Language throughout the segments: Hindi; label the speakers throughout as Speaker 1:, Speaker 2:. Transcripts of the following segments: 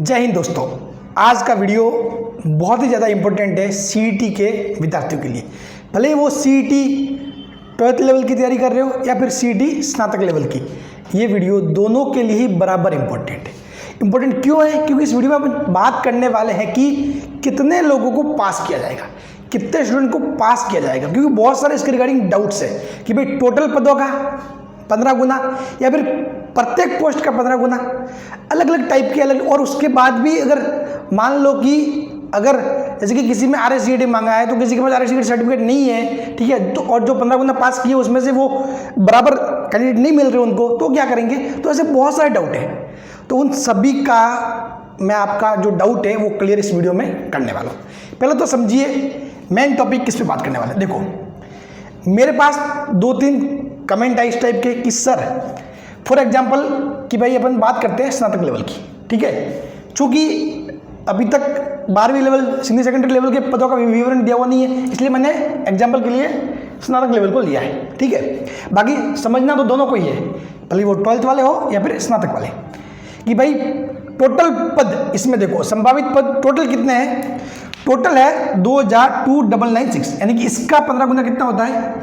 Speaker 1: जय हिंद दोस्तों। आज का वीडियो बहुत ही ज़्यादा इम्पोर्टेंट है सीईटी के विद्यार्थियों के लिए। भले ही वो सीईटी 12th लेवल की तैयारी कर रहे हो या फिर सीईटी स्नातक लेवल की, ये वीडियो दोनों के लिए ही बराबर इम्पोर्टेंट है। इम्पोर्टेंट क्यों है? क्योंकि इस वीडियो में हम बात करने वाले हैं कि कितने लोगों को पास किया जाएगा, कितने स्टूडेंट को पास किया जाएगा। क्योंकि बहुत सारे इसके रिगार्डिंग डाउट्स है कि भाई टोटल पदों का 15 गुना या फिर प्रत्येक पोस्ट का 15 गुना, अलग अलग टाइप के अलग। और उसके बाद भी अगर मान लो कि अगर जैसे कि किसी में RSCET मांगा है तो किसी के पास RSCET सर्टिफिकेट नहीं है, ठीक है, तो और जो 15 गुना पास किए उसमें से वो बराबर कैंडिडेट नहीं मिल रहे उनको, तो क्या करेंगे? तो ऐसे बहुत सारे डाउट है। तो उन सभी का मैं आपका जो डाउट है वो क्लियर इस वीडियो में करने वाला हूँ। पहले तो समझिए मेन टॉपिक किस पे बात करने वाला है। देखो, मेरे पास 2-3 कमेंट है इस टाइप के कि सर फॉर एग्जांपल कि भाई अपन बात करते हैं स्नातक लेवल की, ठीक है, चूँकि अभी तक 12वीं लेवल सीनियर सेकेंडरी लेवल के पदों का विवरण दिया हुआ नहीं है, इसलिए मैंने एग्जाम्पल के लिए स्नातक लेवल को लिया है, ठीक है। बाकी समझना तो दोनों को ही है, भले वो 12th वाले हो या फिर स्नातक वाले, कि भाई टोटल पद इसमें देखो, संभावित पद टोटल कितने हैं? टोटल है 202996, यानी कि इसका 15 गुना कितना होता है?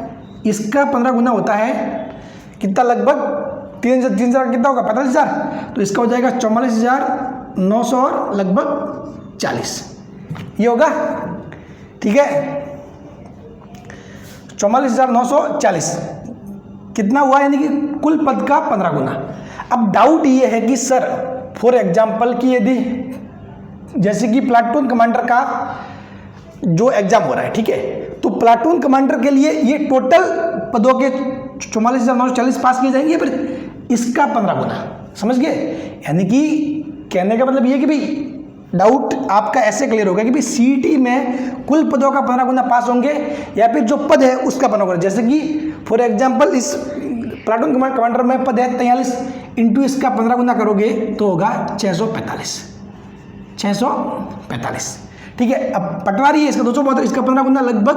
Speaker 1: इसका 15 गुना होता है कितना? लगभग 3,000 कितना होगा? 45,000। तो इसका हो जाएगा 44,900 और लगभग 40, ये होगा, ठीक है। 44,940 कितना हुआ? यानी कि कुल पद का 15 गुना। अब डाउट ये है कि सर फॉर एग्जाम्पल कि यदि जैसे कि प्लाटून कमांडर का जो एग्जाम हो रहा है, ठीक है, तो प्लाटून कमांडर के लिए ये टोटल पदों के 44,940 पास किए जाएंगे, फिर इसका 15 गुना, समझ गए? यानी कि कहने का मतलब ये कि भाई डाउट आपका ऐसे क्लियर होगा कि भाई सीईटी में कुल पदों का 15 गुना पास होंगे या फिर जो पद है उसका 15 गुना। जैसे कि फॉर एग्जाम्पल इस प्लाटून कमांडर में पद है 43, इंटू इसका 15 गुना करोगे तो होगा 645, ठीक है। अब पटवारी है इसका 272, इसका 15 गुना लगभग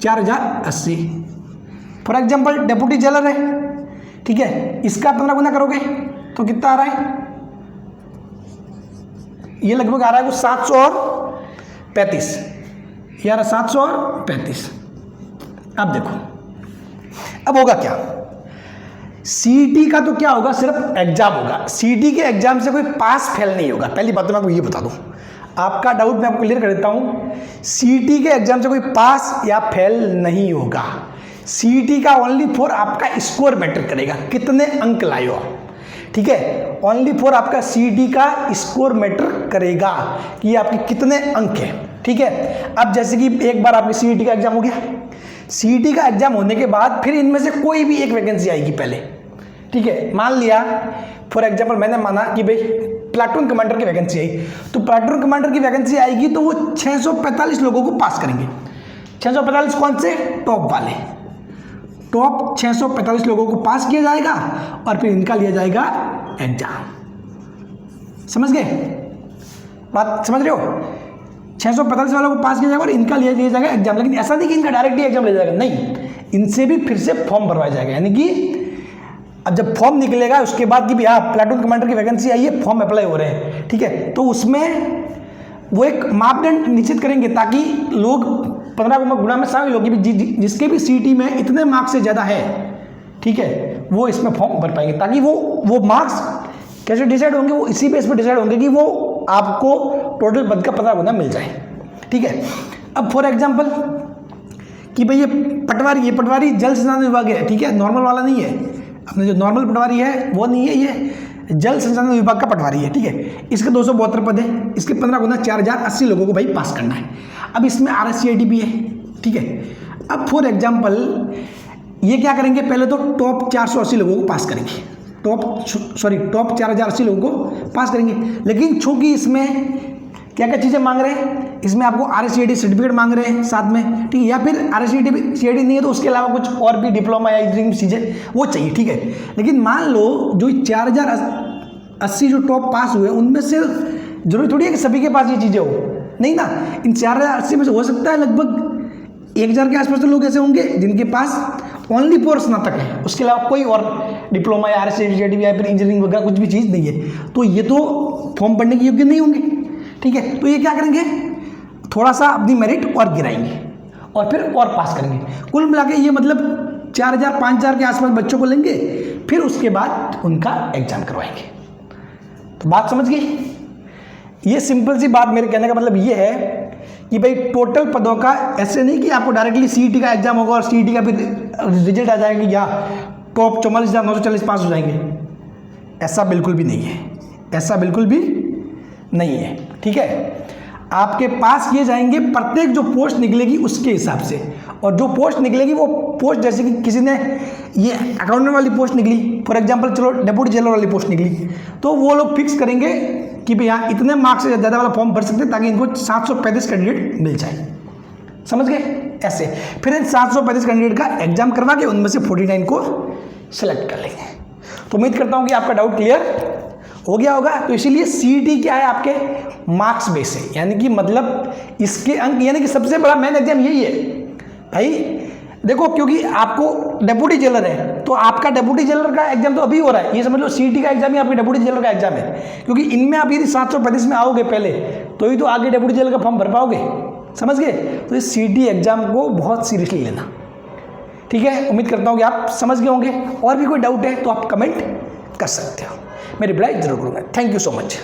Speaker 1: 4,080। फॉर एग्जाम्पल डेप्यूटी जेलर है, ठीक है, इसका 15 गुना करोगे तो कितना आ रहा है? ये लगभग आ रहा है कुछ 735, यार 735। अब देखो, अब होगा क्या? सीईटी का तो क्या होगा? सिर्फ एग्जाम होगा। सीईटी के एग्जाम से कोई पास फेल नहीं होगा। पहली बात तो मैं आपको ये बता दूं, आपका डाउट मैं आपको क्लियर कर देता हूं। सीईटी के एग्जाम से कोई पास या फेल नहीं होगा। सीईटी का ओनली फॉर आपका स्कोर मैटर करेगा, कितने अंक लाए हो आप, ठीक है। ओनली फॉर आपका सीईटी का स्कोर मैटर करेगा कि आपके कितने अंक हैं, ठीक है। अब जैसे कि एक बार आपके सीईटी का एग्जाम हो गया, सीईटी का एग्जाम होने के बाद फिर इनमें से कोई भी एक वैकेंसी आएगी पहले, ठीक है। मान लिया फॉर एग्जाम्पल मैंने माना कि भाई प्लाटून कमांडर की वैकेंसी आई, तो प्लाटून कमांडर की वैकेंसी आएगी तो वो 645 लोगों को पास करेंगे। 645 कौन से? टॉप वाले, टॉप 645 लोगों को पास किया जाएगा और फिर इनका लिया जाएगा एग्जाम। समझ गए बात? समझ रहे हो? 645 वालों को पास किया जाएगा और इनका लिया जाएगा एग्जाम। लेकिन ऐसा नहीं कि इनका डायरेक्टली एग्जाम लिया जाएगा, नहीं, इनसे भी फिर से फॉर्म भरवाया जाएगा। यानी कि अब जब फॉर्म निकलेगा उसके बाद कि भी हाँ प्लाटून कमांडर की वैकेंसी आई है, फॉर्म अप्लाई हो रहे हैं, ठीक है, तो उसमें वो एक मापदंड निश्चित करेंगे ताकि लोग 15 गुना में शामिल होगी। जिसके भी सीईटी में इतने मार्क्स से ज़्यादा है, ठीक है, वो इसमें फॉर्म भर पाएंगे। ताकि वो मार्क्स कैसे डिसाइड होंगे? वो इसी बेस पर डिसाइड होंगे कि वो आपको टोटल पद का 15 गुना मिल जाए, ठीक है। अब फॉर एग्जाम्पल कि भाई ये पटवारी जल संसाधन विभाग है, ठीक है, नॉर्मल वाला नहीं है। अपने जो नॉर्मल पटवारी है वो नहीं है, ये जल संसाधन विभाग का पटवारी है, ठीक है। इसके 272 पद है, इसके 15 गुना 4,080 लोगों को भाई पास करना है। अब इसमें RSCET भी है, ठीक है। अब फॉर एग्जाम्पल ये क्या करेंगे? पहले तो टॉप 480 लोगों को पास करेंगे, टॉप 4,080 लोगों को पास करेंगे। लेकिन चूंकि इसमें क्या क्या चीज़ें मांग रहे हैं? इसमें आपको RSCET सर्टिफिकेट मांग रहे हैं साथ में, ठीक है, या फिर RSCET नहीं है तो उसके अलावा कुछ और भी डिप्लोमा या इंजीनियरिंग चीज़ें वो चाहिए, ठीक है। लेकिन मान लो जो 4,080 जो टॉप पास हुए उनमें से जरूरी थोड़ी है कि सभी के पास ये चीज़ें हो, नहीं ना। इन 4,080 में से हो सकता है लगभग 1,000 के आसपास तो लोग ऐसे होंगे जिनके पास ओनली फॉर स्नातक है, उसके अलावा कोई और डिप्लोमा या RSCGD या फिर इंजीनियरिंग वगैरह कुछ भी चीज़ नहीं है, तो ये तो फॉर्म भरने के योग्य नहीं होंगे। ठीक है, तो ये क्या करेंगे, थोड़ा सा अपनी मेरिट और गिराएंगे और फिर और पास करेंगे। कुल मिला के ये मतलब 4000 5000 के आसपास बच्चों को लेंगे, फिर उसके बाद उनका एग्जाम करवाएंगे। तो बात समझ गई? ये सिंपल सी बात, मेरे कहने का मतलब ये है कि भाई टोटल पदों का ऐसे नहीं कि आपको डायरेक्टली CET का एग्जाम होगा और CET का फिर रिजल्ट आ जाएगा या टॉप 44,940 पास हो जाएंगे। ऐसा बिल्कुल भी नहीं है, ऐसा बिल्कुल भी नहीं है। ठीक है, आपके पास ये जाएंगे प्रत्येक जो पोस्ट निकलेगी उसके हिसाब से, और जो पोस्ट निकलेगी वो पोस्ट, जैसे कि किसी ने ये अकाउंटेंट वाली पोस्ट निकली फॉर एग्जांपल, चलो डेप्यूटी जेलर वाली पोस्ट निकली, तो वो लोग फिक्स करेंगे कि भाई यहाँ इतने मार्क्स से ज़्यादा वाला फॉर्म भर सकते हैं ताकि इनको 735 कैंडिडेट मिल जाए। समझ गए? ऐसे फिर इन 735 कैंडिडेट का एग्जाम करवा के उनमें से 49 को सिलेक्ट कर लेंगे। तो उम्मीद करता हूँ कि आपका डाउट क्लियर हो गया होगा। तो इसीलिए CET क्या है, आपके मार्क्स बेस है, यानी कि मतलब इसके अंक, यानी कि सबसे बड़ा मेन एग्जाम यही है भाई। देखो, क्योंकि आपको डेप्यूटी जेलर है तो आपका डेप्यूटी जेलर का एग्जाम तो अभी हो रहा है, ये समझ लो CET का एग्जाम ही आपके डेप्यूटी जेलर का एग्जाम है, क्योंकि इनमें आप यदि 735 में आओगे पहले तो ही तो आगे डेप्यूटी जेलर का फॉर्म भर पाओगे। समझ गए? तो इस CET एग्जाम को बहुत सीरियसली लेना। ठीक है, उम्मीद करता हूँ कि आप समझ गए होंगे। और भी कोई डाउट है तो आप कमेंट कर सकते हो, मैं रिप्लाई जरूर करूँगा। Thank you so much.